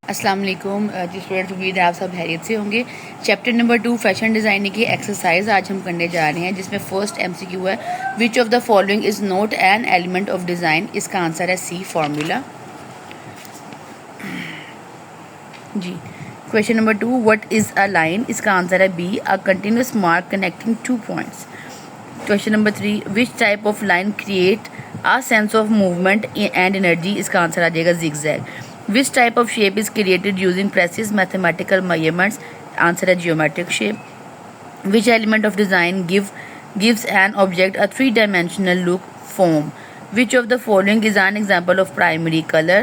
अस्सलाम वालेकुम जी स्टूडेंट्स, उम्मीद है आप सब खैरियत से होंगे। चैप्टर नंबर 2 फैशन डिज़ाइनिंग की एक्सरसाइज आज हम करने जा रहे हैं, जिसमें फर्स्ट MCQ है which of the following is not an element of design. इसका आंसर है सी, फार्मूला। जी, question number 2 what is a line. इसका आंसर है B, a continuous mark connecting two points. Question number 3 which type of line create a sense of movement and energy. इसका answer आ जाएगा zigzag. Which type of shape is created using precise mathematical measurements? Answer है geometric shape. Which element of design gives an object a three-dimensional look? Form. Which of the following is an example of primary color?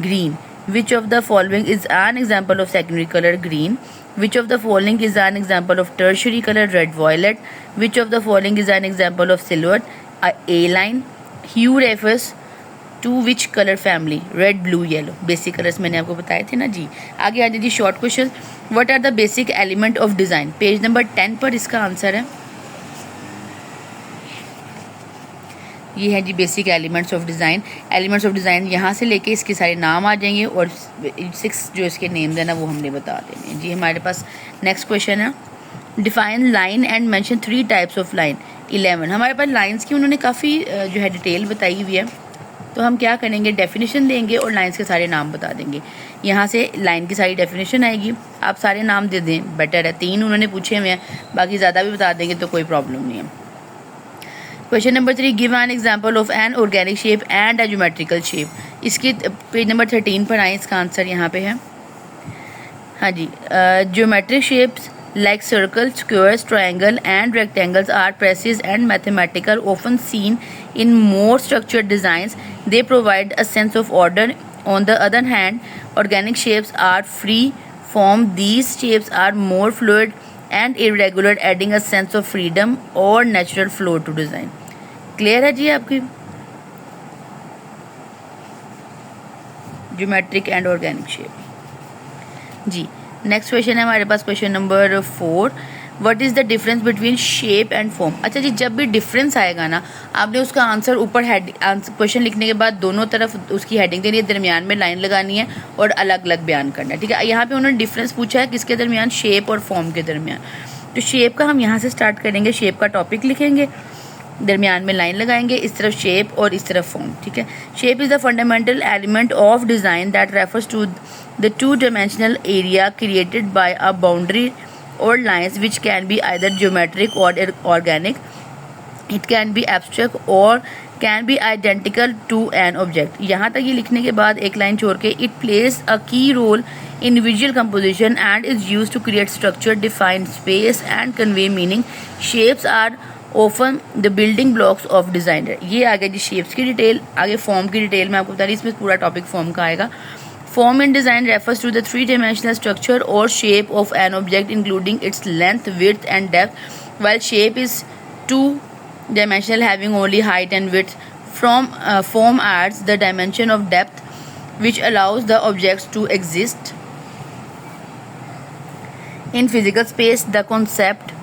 Green. Which of the following is an example of secondary color? Green. Which of the following is an example of tertiary color? Red, violet. Which of the following is an example of silhouette? A line. Hue refers to which colour family? Red, blue, yellow. Basic colours मैंने आपको बताए थे ना जी। आगे आ जाइए short question. What are the basic element of design. Page number 10 पर इसका आंसर है, ये है जी basic elements of design. Elements of design यहाँ से लेके इसके सारे नाम आ जाएंगे और 6 जो इसके नेम्स हैं ना वो हमने बता देने हैं जी। हमारे पास नेक्स्ट क्वेश्चन है, define line and mention 3 types of line. 11 हमारे पास लाइन्स की उन्होंने काफ़ी जो है डिटेल बताई हुई है, तो हम क्या करेंगे, डेफिनेशन देंगे और लाइंस के सारे नाम बता देंगे। यहाँ से लाइन की सारी डेफिनेशन आएगी, आप सारे नाम दे दें, बेटर है। 3 उन्होंने पूछे हुए हैं, बाकी ज़्यादा भी बता देंगे तो कोई प्रॉब्लम नहीं है। Question number 3 give an example of an organic shape and a geometrical shape. इसके पेज नंबर 13 पर आए, इसका आंसर यहाँ पे है। हाँ जी, geometric shapes like circles, squares, triangle and rectangles are precise and mathematical, often seen in more structured designs. They provide a sense of order. On the other hand, organic shapes are free form. These shapes are more fluid and irregular, adding a sense of freedom or natural flow to design. Clear है जी आपकी geometric and organic shape जी। Next question है हमारे पास question number 4 what is the difference between shape and form. अच्छा जी, जब भी डिफरेंस आएगा ना, आपने उसका आंसर ऊपर हेड क्वेश्चन लिखने के बाद दोनों तरफ उसकी हेडिंग देनी है, दरमियान में लाइन लगानी है और अलग अलग बयान करना है, ठीक है। यहाँ पे उन्होंने डिफरेंस पूछा है किसके दरमियान, शेप और फॉर्म के दरमियान। तो शेप का हम यहाँ से स्टार्ट करेंगे, शेप का टॉपिक लिखेंगे, दरमियान में लाइन लगाएंगे, इस तरफ शेप और इस तरफ फॉर्म, ठीक है। Shape is the fundamental element of design that refers to the 2-dimensional area created by a boundary or lines which can be either geometric or organic. It can be abstract or can be identical to an object. यहाँ तक ये लिखने के बाद एक line छोड़ के it plays a key role in visual composition and is used to create structure, define space and convey meaning. Shapes are often the building blocks of designer. ये आ गया जी शेप्स की डिटेल। आगे फॉर्म की detail मैं आपको बता रही, इसमें पूरा टॉपिक फॉर्म का आएगा। Form in design refers to the 3-dimensional structure or shape of an object, including its length, width, and depth, while shape is 2-dimensional, having only height and width. Form adds the dimension of depth, which allows the objects to exist in physical space. The concept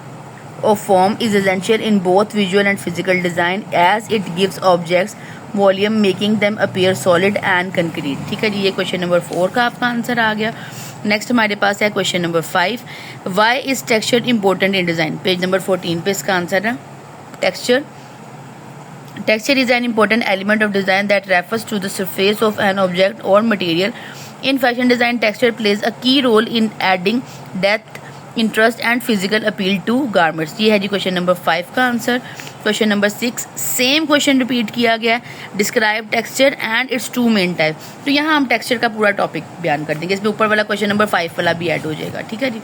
of form is essential in both visual and physical design, as it gives objects volume, making them appear solid and concrete, ठीक है जी। ये question number 4 का आपका answer आ गया। Next हमारे पास है question number 5 why is texture important in design. Page number 14 पे इसका आंसर है texture is an important element of design that refers to the surface of an object or material. In fashion design, texture plays a key role in adding depth, interest and physical appeal to garments. ये है जी question number 5 का answer. Question number 6 same question repeat किया गया है, describe texture and it's 2 main type. तो यहाँ हम texture का पूरा टॉपिक बयान कर देंगे, इसमें ऊपर वाला क्वेश्चन नंबर 5 वाला भी ऐड हो जाएगा, ठीक है जी।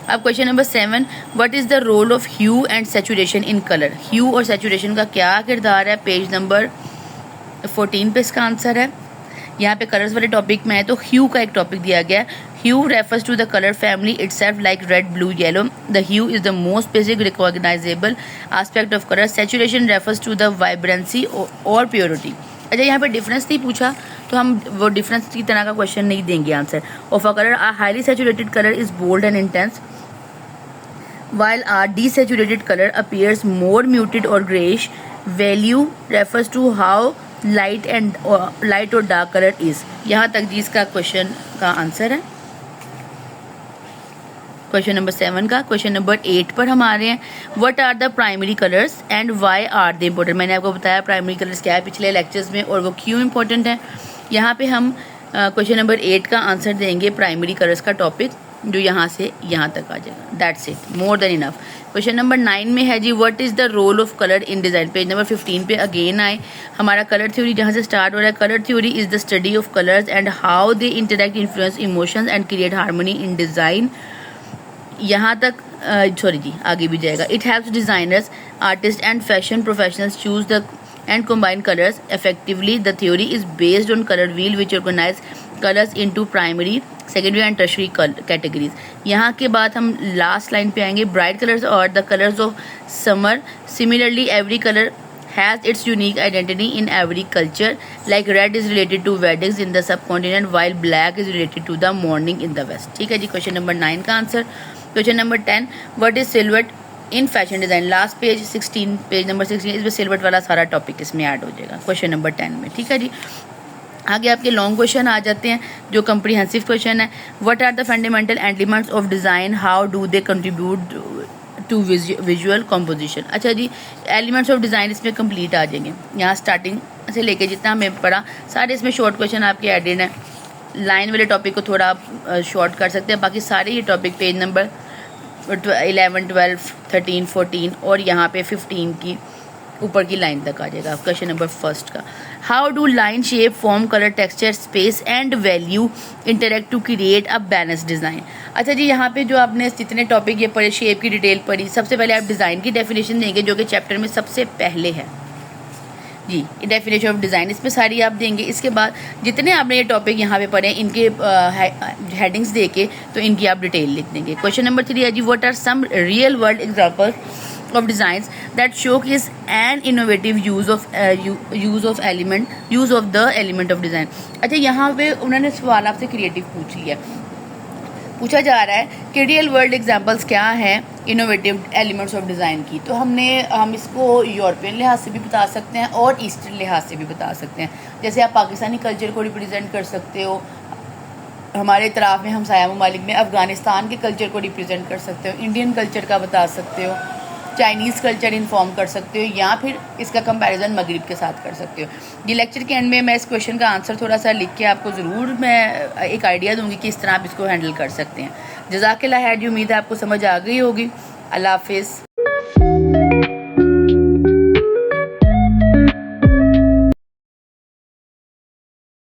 अब question number 7 what is the role of hue and saturation in colour. Hue और सैचुरेशन का क्या किरदार है, पेज नंबर 14 पे इसका आंसर है। यहाँ पे कलर्स वाले टॉपिक में है तो ह्यू का एक टॉपिक दिया गया है। Hue refers to the colour family itself like red, blue, yellow. The hue is the most basic recognizable aspect of color. Saturation refers to the vibrancy or purity. अच्छा, यहाँ पे डिफरेंस नहीं पूछा तो हम वो डिफरेंस की तरह का क्वेश्चन नहीं देंगे answer. Of a colour a highly saturated colour is bold and intense while a desaturated color appears more muted or grayish. Value refers to how light और डार्क कलर इज़। यहाँ तक जी इसका question का answer है question number 7 का। Question number 8 पर हम आ रहे हैं, what are the primary colours and why are they important. मैंने आपको बताया प्राइमरी कलर्स क्या है पिछले लेक्चर्स में और वो क्यों इम्पोर्टेंट है। यहाँ पे हम क्वेश्चन नंबर 8 का आंसर देंगे प्राइमरी कलर्स का टॉपिक, जो यहाँ से यहाँ तक आ जाएगा। That's it, more than enough. Question number 9 में है जी, what is the role of colour in design. Page number 15 पे अगेन आए, हमारा कलर थ्योरी जहाँ से स्टार्ट हो रहा है। Colour theory is the study of colours and how they interact, influence emotions and create harmony in design. यहाँ तक सॉरी जी आगे भी जाएगा। It helps designers, artist and fashion professionals choose the and combine colors effectively. The theory is based on color wheel which organize colors into primary, secondary and tertiary categories. यहाँ के बाद हम last line पे आएंगे, bright colors or the colors of summer. Similarly, every color has its unique identity in every culture. Like red is related to weddings in the subcontinent while black is related to the mourning in the west. ठीक है जी, question number 9 का answer. Question number 10, what is silhouette in fashion design. Last page 16, page number 16, इसमें silver वाला सारा topic इसमें add हो जाएगा question number 10 में। ठीक है जी, आगे आपके लॉन्ग क्वेश्चन आ जाते हैं जो कम्प्रीहेंसिव क्वेश्चन है। What are the fundamental elements of design, how do they contribute to visual composition. अच्छा जी, एलिमेंट्स ऑफ डिज़ाइन इसमें कंप्लीट आ जाएंगे। यहाँ स्टार्टिंग से लेके जितना हमें पढ़ा सारे इसमें शॉर्ट क्वेश्चन आपके एडेड हैं। लाइन वाले टॉपिक को थोड़ा आप शॉर्ट कर सकते हैं, बाकी सारे ये टॉपिक पेज नंबर 11, 12, 13, 14 और यहाँ पे 15 की ऊपर की लाइन तक आ जाएगा क्वेश्चन नंबर 1 का। How do line, shape, form, colour, texture, space and value interact to create a balance design. अच्छा जी, यहाँ पे जो आपने जितने टॉपिक ये पढ़े, शेप की डिटेल पढ़ी, सबसे पहले आप डिज़ाइन की डेफिनेशन देंगे जो कि चैप्टर में सबसे पहले है जी, डेफिनेशन ऑफ डिज़ाइन इसमें सारी आप देंगे। इसके बाद जितने आपने ये टॉपिक यहाँ पे पढ़े इनके हेडिंग्स दे के तो इनकी आप डिटेल लिख देंगे। क्वेश्चन नंबर 3 है जी, what are some real world examples of designs that showcase an innovative use of the element of design. अच्छा, यहाँ पे उन्होंने सवाल आपसे क्रिएटिव पूछ लिया, पूछा जा रहा है कि रियल वर्ल्ड एग्जांपल्स क्या हैं इनोवेटिव एलिमेंट्स ऑफ डिज़ाइन की। तो हम इसको यूरोपियन लिहाज से भी बता सकते हैं और ईस्टर्न लिहाज से भी बता सकते हैं। जैसे आप पाकिस्तानी कल्चर को रिप्रेजेंट कर सकते हो, हमारे इतराफ़ में हमसाया ममालिक में अफ़गानिस्तान के कल्चर को रिप्रेजेंट कर सकते हो, इंडियन कल्चर का बता सकते हो, चाइनीज़ कल्चर इन्फॉर्म कर सकते हो, या फिर इसका कंपैरिजन मगरिब के साथ कर सकते हो। ये लेक्चर के एंड में मैं इस क्वेश्चन का आंसर थोड़ा सा लिख के आपको ज़रूर मैं एक आइडिया दूंगी कि इस तरह आप इसको हैंडल कर सकते हैं। जज़ाकल्लाह खैर, उम्मीद है आपको समझ आ गई होगी। अल्लाह हाफिज़।